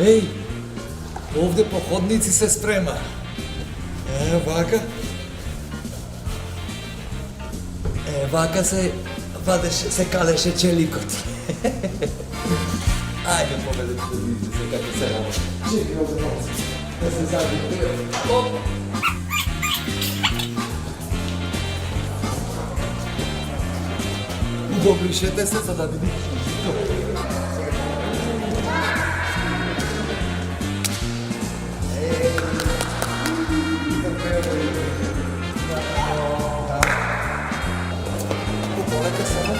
Еј, овде по ходници се спрема. Вака. Вака се вадеше, се калеше челикот. Ајде, победе, да видите се како се работи. Чекай, овде нос. Да се забите. Оп! Удобришете се, за да видите. Полека само.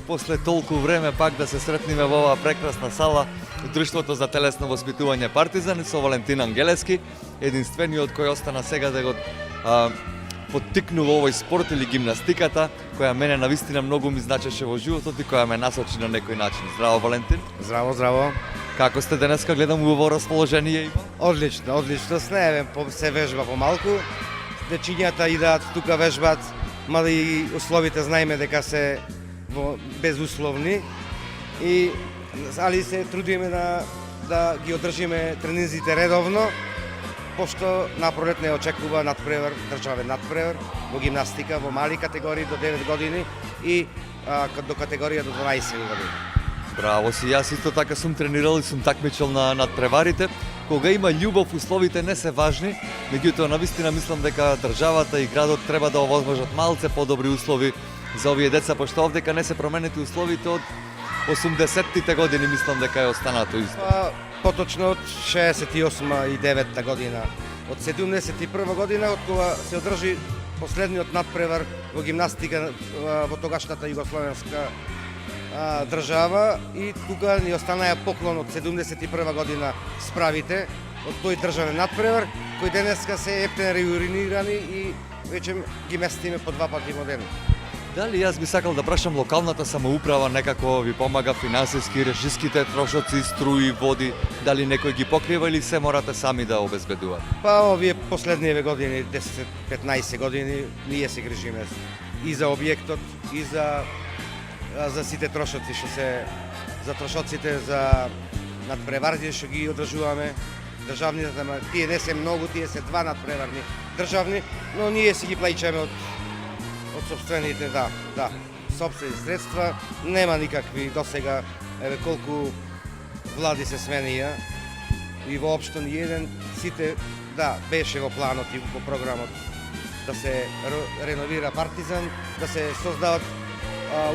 После толку време пак да се сретнеме во оваа прекрасна сала Друштвото за телесно воспитување Партизан со Валентин Ангелески, единствениот кој остана сега да го поттикнува овој спорт или гимнастиката, која мене навистина многу ми значеше во животот и која ме насочи на некој начин. Здраво, Валентин. Здраво, здраво. Како сте денеска? Гледам убаво расположение има. Одлично, одлично. Сневен се вежба помалку. Дечињата идат тука вежбат, мада и условите знаеме дека се безусловни, али се трудиме да ги одржиме тренинзите редовно, пошто напролет не очекува надпревар, државен надпревар во гимнастика во мали категории до 9 години и до категорија до 12 години. Браво си, јас исто така сум тренирал и сум такмичел на надпреварите. Кога има љубов, условите не се важни, меѓутоа навистина мислам дека државата и градот треба да овозможат малце подобри услови за овие деца, пошто овдека не се променети условите од 80-тите години, мислам дека е останато исто. поточно од 68 и 9 година. Од 71 година, од кога се одржи последниот надпревар во гимнастика во тогашната југословенска држава и тука ни останаа поклон од 71 година справите од тој државен надпревар, кој денеска се ептен реуринирани и веќе ги местиме по 2 пати во ден. Дали јас би сакал да прашам локалната самоуправа некако ви помага финансиски, режиските трошоци, струи, води, дали некој ги покрива или се морате сами да обезбедувате? Па овие последниве години, 10-15 години, ние се грижиме и за објектот, и за сите трошоци што се, за трошоците, за надпреварите што ги одржуваме. Државните, тие не се многу, тие се 2 надпреварни државни, но ние си ги плаќаме од собствените, собствени средства. Нема никакви досега, еве колку влади се сменија и воопшто ни еден, сите, беше во планот и во програмот да се реновира Партизан, да се создават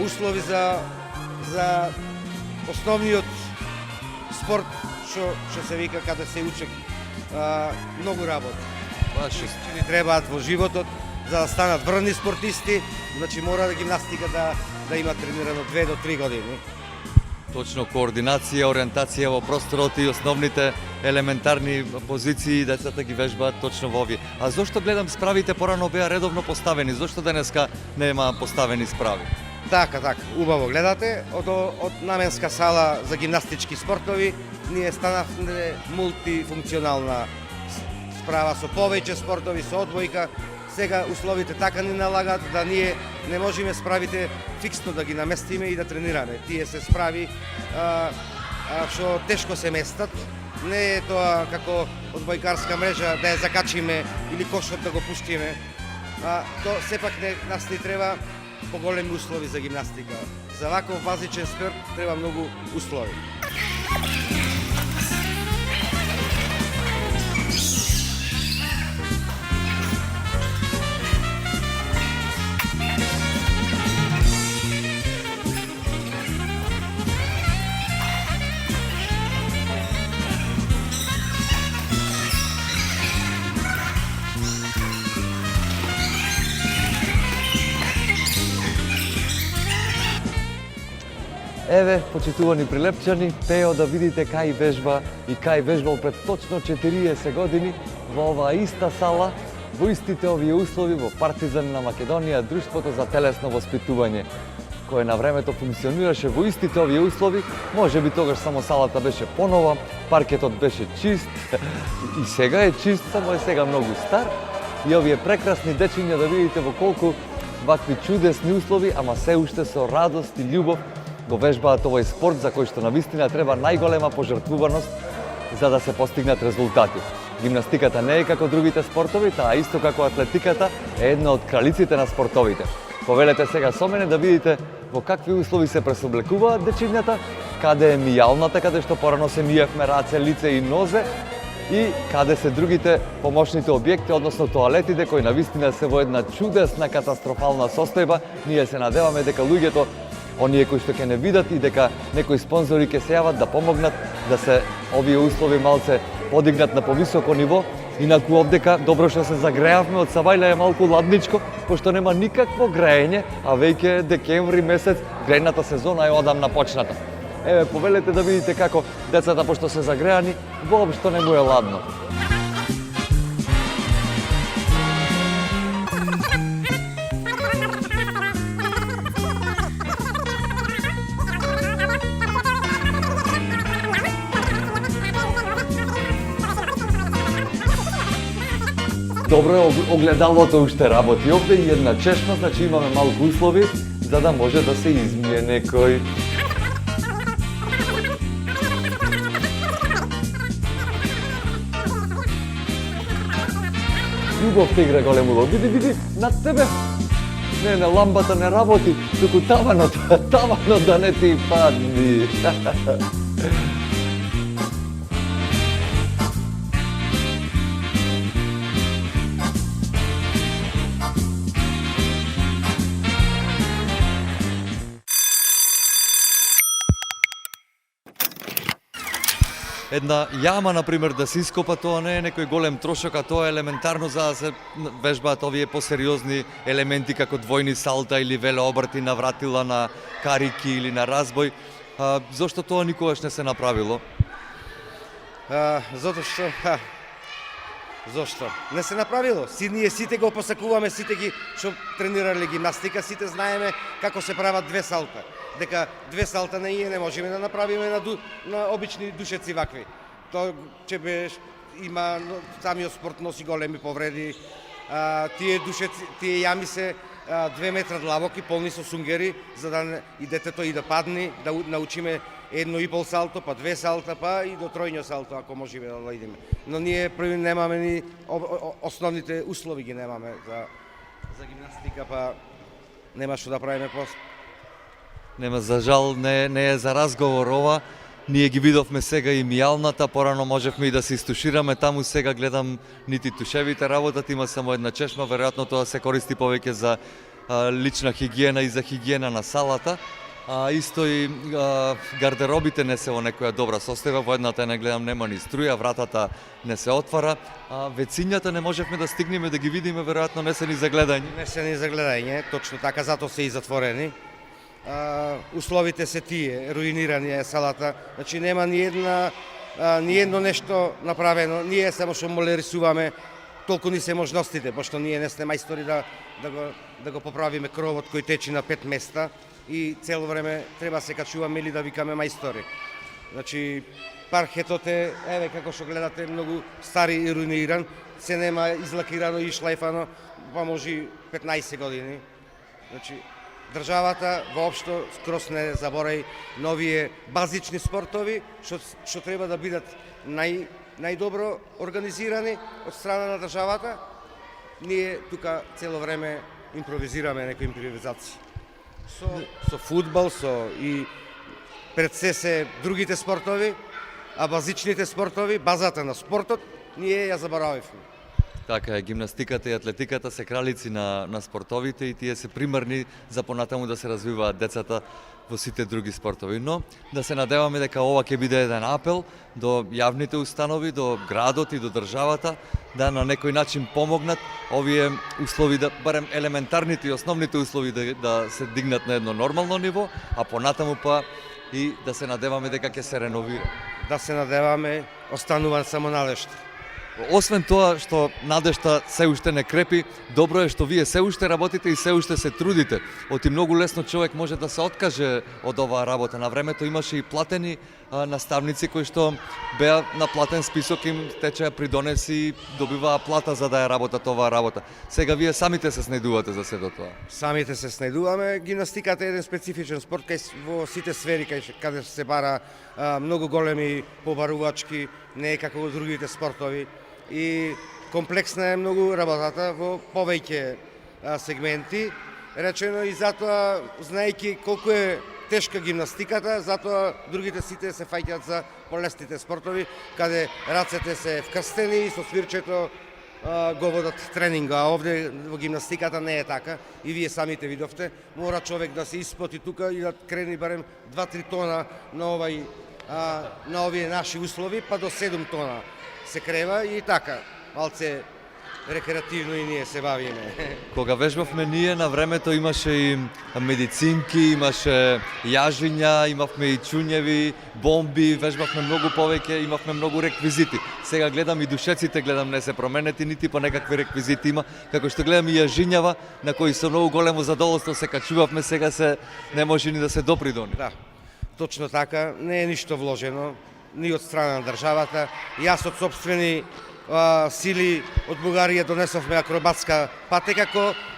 услови за основниот спорт што се вика каде се учат многу работи. Што ни требаат во животот за да станат врвни спортисти, значи мора да гимнастика да има тренирано 2 до 3 години. Точно координација, ориентација во просторот и основните елементарни позиции децата ги вежбаат точно во овие. А зошто гледам справите порано беа редовно поставени? Зошто денеска нема поставени справи? Така, убаво гледате. Од наменска сала за гимнастички спортови ние станавме мултифункционална справа со повеќе спортови, со одбојка. Сега условите така ни налагаат да ние не можеме справите фиксно да ги наместиме и да тренираме. Тие се справи што тешко се местат. Не е тоа како одбојкарска мрежа да ја закачиме или кошот да го пуштиме. То сепак нас ни треба поголеми услови за гимнастика. За ваков базичен спорт треба многу услови. Еве, почитувани прилепчани, пео да видите кај вежба и кај вежбал пред точно 40 години во оваа иста сала, во истите овие услови во Партизан на Македонија, Друштвото за телесно воспитување, кое на времето функционираше во истите овие услови. Може би тогаш само салата беше понова, паркетот беше чист и сега е чист, само е сега многу стар. И овие прекрасни дечиња да видите во колку вакви чудесни услови, ама се уште со радост и љубов го вежбаат овој спорт за кој што навистина треба најголема пожртвуваност за да се постигнат резултати. Гимнастиката не е како другите спортови, таа исто како атлетиката е една од кралиците на спортовите. Повелете сега со мене да видите во какви услови се пресоблекуваат дечињата, каде е мијалната, каде што порано се миевме раце, лице и нозе, и каде се другите помошните објекти, односно тоалетите, кои навистина се во една чудесна катастрофална состојба. Ние се надеваме дека луѓето, оние кои што ќе не видат и дека некои спонзори ќе се јават да помогнат да се овие услови малце подигнат на повисоко ниво. Инаку овдека добро што се загреавме, од сабајле е малку ладничко, пошто нема никакво греење, а веќе декември месец грејната сезона е одамна почната. Еве, повелете да видите како децата, пошто се загреани, воопшто не му е ладно. Добро е, огледалото уште работи овде и една чешма, значи имаме малку услови за да може да се измие некој. Љубов те игра голем улог. Види, над тебе. Не, ламбата не работи, туку таванот да не ти падни. една јама, например, да се ископа, тоа не е некој голем трошок, а тоа е елементарно за да се вежбаат овие посериозни елементи како двојни салта или велеобрти на вратила, на карики или на разбој. Зошто тоа никогаш не се направило? Затоа што зошто? Не се направило. Ние сите го посакуваме, сите ги што тренирале гимнастика, сите знаеме како се прават две салта. Дека две салта не можеме да направиме на обични душеци вакви. Тоа ќе беше има самиот спорт носи големи повреди. Тие душеци, тие јами се 2 метра длабоки, полни со сунгери, за да и детето и да падне, да научиме 1,5 салто, па 2 салта, па и до тројно салто, ако можеме да идеме. Но ние први немаме ни основните услови ги немаме за гимнастика, па нема што да правиме после. Нема, за жал, не е за разговор ова. Ние ги видовме сега и мијалната, порано можевме и да се истушираме таму, сега гледам нити тушевите работат, има само една чешма, веројатно тоа се користи повеќе за лична хигиена и за хигиена на салата. Исто и гардеробите не се во некоја добра состојба, во едната не гледам нема ни струја, вратата не се отвара, вецињата не можевме да стигнеме да ги видиме, веројатно не се ни за гледање. Не се ни за гледање, точно така, затоа се и затворени. Условите се тие, руинирани е салата, значи нема ни едно нешто направено, ние само што моле рисуваме, толку ни се можностите, пошто ние не сме мајстори да го поправиме кровот кој течи на 5 места и цело време треба се качуваме или да викаме мајстори. Значи паркетот е, еве како што гледате, многу стари и руиниран, се нема излакирано и шлајфано, па може 15 години. Значи државата воопшто скрос не заборави новие базични спортови што треба да бидат најдобро организирани од страна на државата. Ние тука цело време импровизираме некои импровизации. Со фудбал, и пред се другите спортови, а базичните спортови, базата на спортот, ние ја заборавивме. Така е, гимнастиката и атлетиката се кралици на спортовите и тие се примерни за понатаму да се развиваат децата во сите други спортови. Но да се надеваме дека ова ќе биде еден апел до јавните установи, до градот и до државата да на некој начин помогнат овие услови, да барем елементарните и основните услови да се дигнат на едно нормално ниво, а понатаму па и да се надеваме дека ќе се реновира. Да се надеваме, останува само надежда. Освен тоа што надежта се уште не крепи, добро е што вие се уште работите и се уште се трудите. Оти многу лесно човек може да се откаже од оваа работа. На времето имаше и платени наставници кои што беа на платен список, им течеа придонеси и добиваа плата за да ја работат оваа работа. Сега вие самите се снајдувате за сето тоа. Самите се снајдуваме. Гимнастиката е еден специфичен спорт во сите сфери каде се бара многу големи побарувачки, не е како во другите спортови. И комплексна е многу работата во повеќе сегменти. Речено и затоа, знаејќи колку е тешка гимнастиката, затоа другите сите се фаќаат за полесните спортови, каде рацете се вкрстени и со свирчето го водат тренинга, а овде во гимнастиката не е така. И вие самите видовте, мора човек да се испоти тука и да крени барем 2-3 тона на овие наши услови, па до 7 тона се крева и така, малце рекреативно и ние се бавиме. Кога вежбавме ние, на времето имаше и медицинки, имаше јажиња, имавме и чуњеви, бомби, вежбавме многу повеќе, имавме многу реквизити. Сега гледам и душеците, гледам не се променети, нити по некакви реквизити има, како што гледам и јажињава, на кои со многу големо задоволство се качувавме, сега не може ни да се допридони. Да, точно така, не е ништо вложено, ни од страна на државата. Јас од сопствени сили од Бугарија донесовме акробатска патека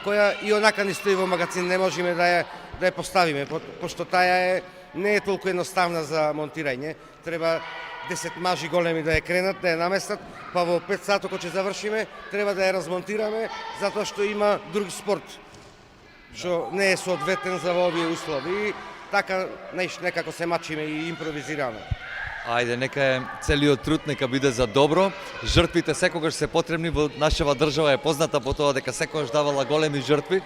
која и онака ни стои во магазин, не можеме да ја поставиме, пошто таа не е толку едноставна за монтирање. Треба 10 мажи големи да ја кренат, да ја наместат, па во 5 сато кога ќе завршиме, треба да ја размонтираме, затоа што има друг спорт што не е соодветен за овие услови. И така некако се мачиме и импровизираме. Ајде, нека е целиот труд, нека биде за добро. Жртвите секогаш се потребни, во нашава држава е позната по тоа дека секогаш давала големи жртви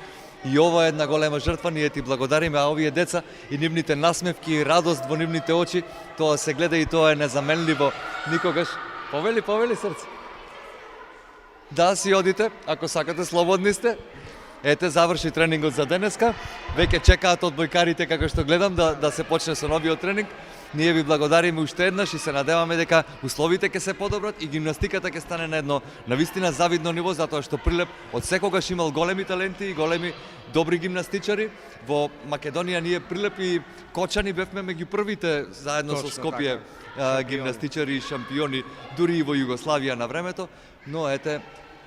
И ова е една голема жртва, ние ти благодариме, а овие деца и нивните насмевки и радост во нивните очи, тоа се гледа и тоа е незаменливо. Никогаш. Повели срце. Да, си одите, ако сакате, слободни сте. Ете, заврши тренингот за денеска. Веќе чекаат одбојкарите, како што гледам, да се почне со новиот тренинг. Ние ви благодариме уште еднаш и се надеваме дека условите ќе се подобрат и гимнастиката ќе стане на едно навистина завидно ниво, затоа што Прилеп од секогаш имал големи таленти и големи добри гимнастичари. Во Македонија ние Прилеп и Кочани бевме меѓу првите заедно со Скопје гимнастичари и шампиони, дури и во Југославија на времето, но ете,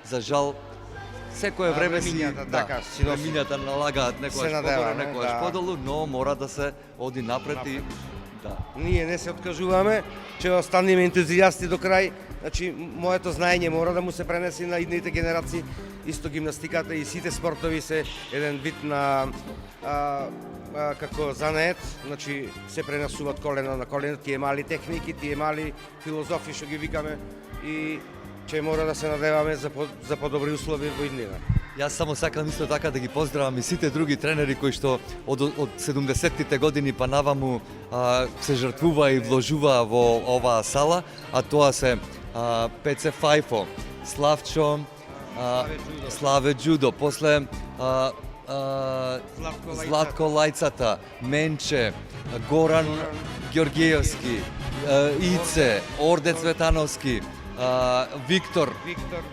за жал, секое време си времињата налагаат некојаш погоре, некојаш подолу, но мора да се оди напред и да. Ние не се откажуваме, че останеме ентузијасти до крај. Значи, моето знаење мора да му се пренеси на идните генерации. Исто гимнастиката и сите спортови се еден вид на како занает, значи се пренесуваат колено на колено, тие мали техники, тие мали филозофии што ги викаме и че мора да се надеваме за подобри услови во иднина. Јас само сакам исто така да ги поздравам и сите други тренери кои што од 70-тите години па наваму се жртвува и вложува во оваа сала, а тоа се Пеце Фајфо, Славчо, Славе Џудо, после Златко Лајцата, Менче, Горан Ѓоргиевски, Ице, Орде Цветановски, Виктор,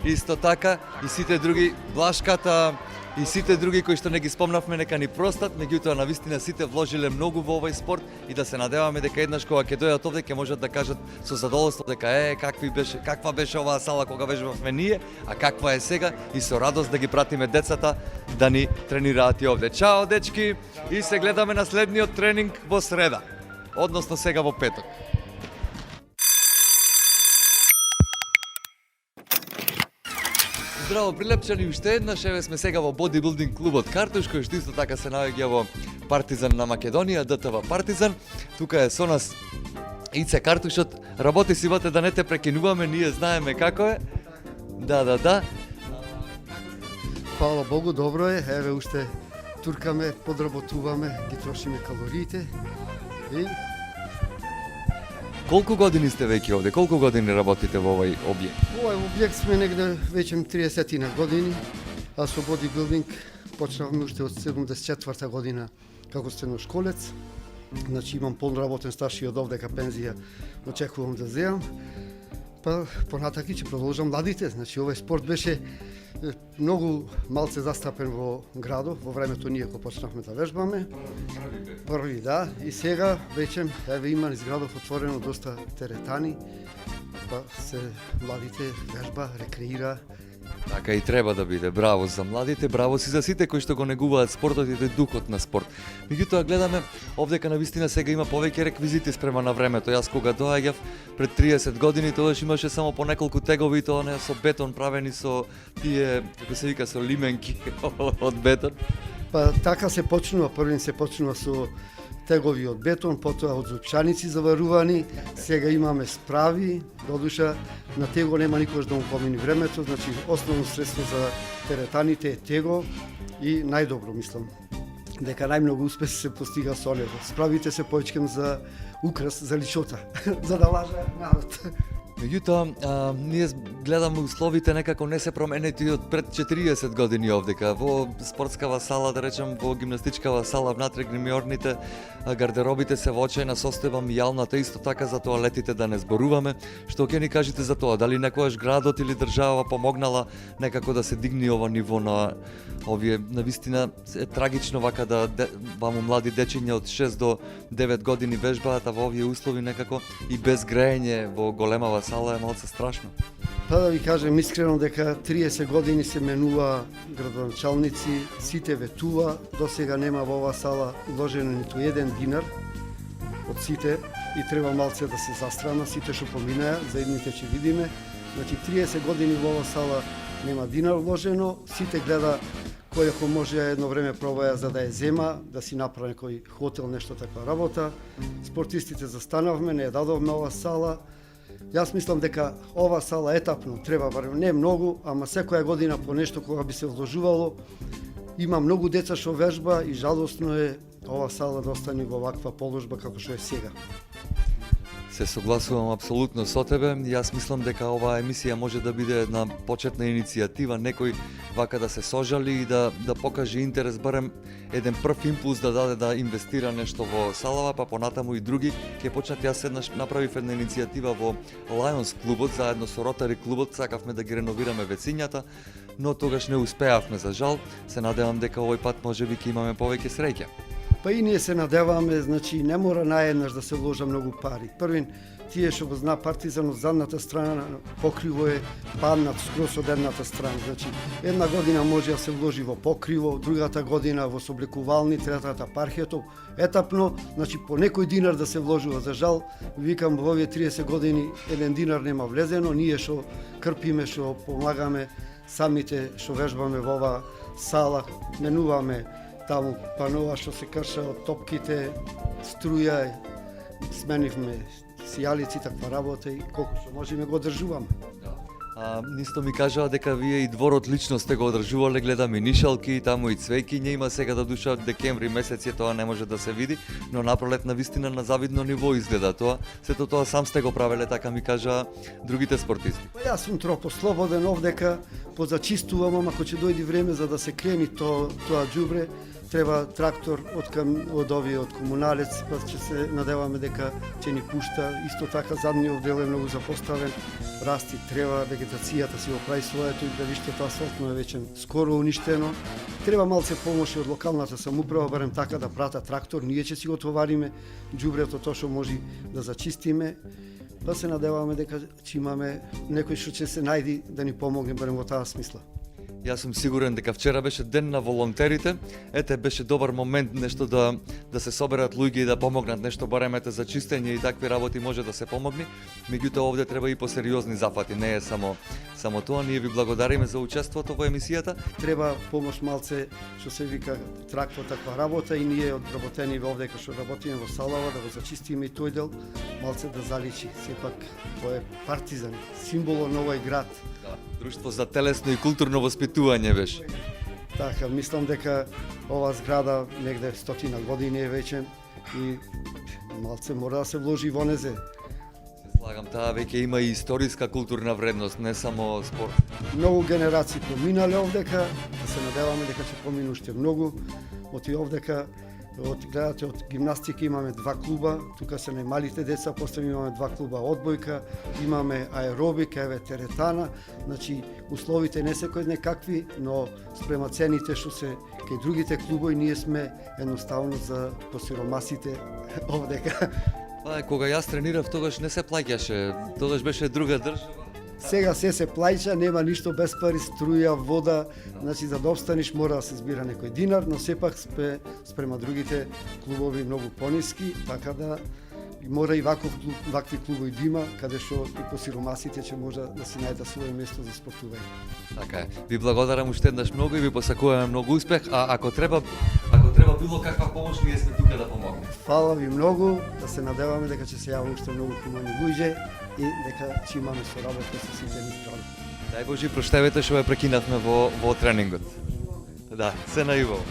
исто така, и сите други, Блашката, и сите други кои што не ги спомнавме нека ни простат, меѓутоа навистина сите вложиле многу во овој спорт и да се надеваме дека еднаш кога ќе дојдат овде ќе можат да кажат со задоволство дека каква беше оваа сала кога вежбавме ние, а каква е сега и со радост да ги пратиме децата да ни тренираат и овде. Чао дечки и се гледаме на следниот тренинг во среда, односно сега во петок. Здраво Прилепчани, уште еднаш, еве сме сега во бодибилдинг клубот Картуш, кој што исто така се наоѓа во Партизан на Македонија, ДТВ Партизан. Тука е со нас Ице Картушот. Работи си вате да не те прекинуваме, ние знаеме како е. Да. Фала Богу, добро е. Еве уште туркаме, подработуваме, ги трошиме калориите. И Колку години сте веќе овде? Колку години работите во овој објект? овој објект сме негде веќе 30 години, а со бодибилдинг почнавме уште од 74 година како сценошколец. Значи имам полноработен стаж и од овдека пензија очекувам да земам. Па понатаки ќе продолжам младите. Значи овој спорт беше многу малце застапен во градот, во времето ние кога почнавме да вежбаме. Први, да, и сега веќе еве има низ градот отворено доста теретани, па се младите вежба, рекреира. Така и треба да биде. Браво за младите, браво си за сите кои што го негуваат спортот и духот на спорт. Меѓутоа гледаме овдека навистина сега има повеќе реквизити спрема на времето. Јас кога доаѓав пред 30 години, тогаш имаше само по неколку тегови, тоа не со бетон правени со тие, како се вика, со лименки од бетон. Па така се почнува, првин се почнува со тегови од бетон, потоа од зупчаници заварувани, сега имаме справи, додуша на tego нема никош да му помини времето, значи основно средство за теретаните е tego и најдобро мислам дека најмногу успех се постига со него. Справите се поечкам за украс, за личота, за да лажа народ. Меѓутоа, ние гледаме условите некако не се променети од пред 40 години овдека. Во спортскава сала, да речем, во гимнастичкава сала, внатре гримиорните, гардеробите се во очајна состојба, мијалната исто така, за тоалетите да не зборуваме. Што ќе ни кажете за тоа? Дали некојаш градот или држава помогнала некако да се дигне ова ниво на овие, навистина е трагично вака да ваму млади дечиња од 6 до 9 години вежбаат, а во овие услови некако и без грејење во големава сала е малце страшно. Па да ви кажем искрено дека 30 години се менува градоначалници, сите ветува, до сега нема во оваа сала уложено ниту еден динар од сите и треба малце да се застрана сите што поминаа, за едните ќе видиме. Значи 30 години во оваа сала нема динар вложено, сите гледа кој ако може едно време пробаја за да ја зема, да си направи некој хотел, нешто таква работа. Спортистите застанавме, не ја дадовме оваа сала. Јас мислам дека ова сала етапно треба, барем не многу, ама секоја година по нешто кога би се вложувало, Има многу деца што вежба и жалосно е ова сала да остане во ваква положба како што е сега. Се согласувам апсолутно со тебе. Јас мислам дека оваа емисија може да биде една почетна иницијатива, некој вака да се сожали и да покаже интерес, барем еден прв импулс да даде да инвестира нешто во салава, па понатаму и други ќе почнат. Јас еднаш направив една иницијатива во Lions клубот, заедно со Rotary клубот, сакавме да ги реновираме вецињата, но тогаш не успеавме за жал. Се надевам дека овој пат можеби ќе имаме повеќе среќа. Па и ние се надеваме, значи не мора наеднаш да се вложа многу пари. Првин, тие што го зна Партизан од задната страна, покриво е паднат скроз од едната страна. Значи, една година може да се вложи во покриво, другата година во соблекувални, третата паркетов, етапно, значи по некој динар да се вложува. За жал, викам во овие 30 години еден динар нема влезено, ние што крпиме, што помагаме, самите што вежбаме во ова сала, менуваме таму панова што се крша од топките, струја, сменивме сијалици, таква работа и колку што можеме го одржуваме. Нисто ми кажаа дека вие и дворот лично сте го одржувале, гледам и нишалки, таму и цвејкиња има, сега да душа декември месец е, тоа не може да се види, но напролет на вистина на завидно ниво изгледа тоа. Сето тоа сам сте го правеле, така ми кажаа другите спортисти. Па јас сум тропо слободен овдека, позачистувам, ама ако ќе дојде време за да се крени тоа џубре, треба трактор од овие од комуналец, па ќе се надеваме дека ќе ни пушта. Исто така задниот дел е многу запоставен, расти трева, вегетацијата си го прави своето и градиштето асфалтно е веќе скоро уништено. Треба малце помош од локалната самоуправа, барем така да прата трактор, ние ќе си го товариме џубрето, тоа што може да зачистиме. Па се надеваме дека ќе имаме некој што ќе се најди да ни помогне барем во таа смисла. Јас сум сигурен дека вчера беше ден на волонтерите. Ете, беше добар момент нешто да се соберат луѓе и да помогнат нешто, барем ете за чистење и такви работи може да се помогне. Меѓутоа овде треба и посериозни зафати, не е само тоа. Ние ви благодариме за учеството во емисијата. Треба помош малце што се вика трактор таква работа и ние одработени овде кај што работиме во Салава да го зачистиме и тој дел малце да заличи. Сепак тоа е Партизан, символот на овој град. Друштво за телесно и културно воспитување беше. Така, мислам дека ова зграда негде 100 години е веќе и малце мора да се вложи во незе. Се слагам, таа веќе има и историска културна вредност, не само спорт. Многу генерации поминале овдека, да се надеваме дека ќе помину уште многу. Оти овдека гледате, од гимнастика имаме 2 клуба, тука се најмалите деца, после имаме 2 клуба одбојка, имаме аеробика, еве теретана, значи условите не се кој некакви, но спрема цените што се кај другите клубови, ние сме едноставно за посиромасите овдека. Па кога јас тренирав, тогаш не се плаќаше, тогаш беше друга држава. Сега се плаќа, нема ништо без пари, струја, вода, значи за да обстанеш мора да се збира некој динар, но сепак спрема другите клубови многу пониски, така да мора и вакви клубови да има, каде што и посиромасите ќе може да се најде своје место за спортување. Така е. Ви благодарам уште еднаш многу и ви посакуваме многу успех, а ако треба било каква помош, ние сме тука да помогнеме. Фала ви многу, да се надеваме дека ќе се јават уште многу хумани луѓе и дека ќе имаме соработка со сите ни страни. Дај Боже, проштевете што ве прекинавме во тренингот. Да, се најубаво.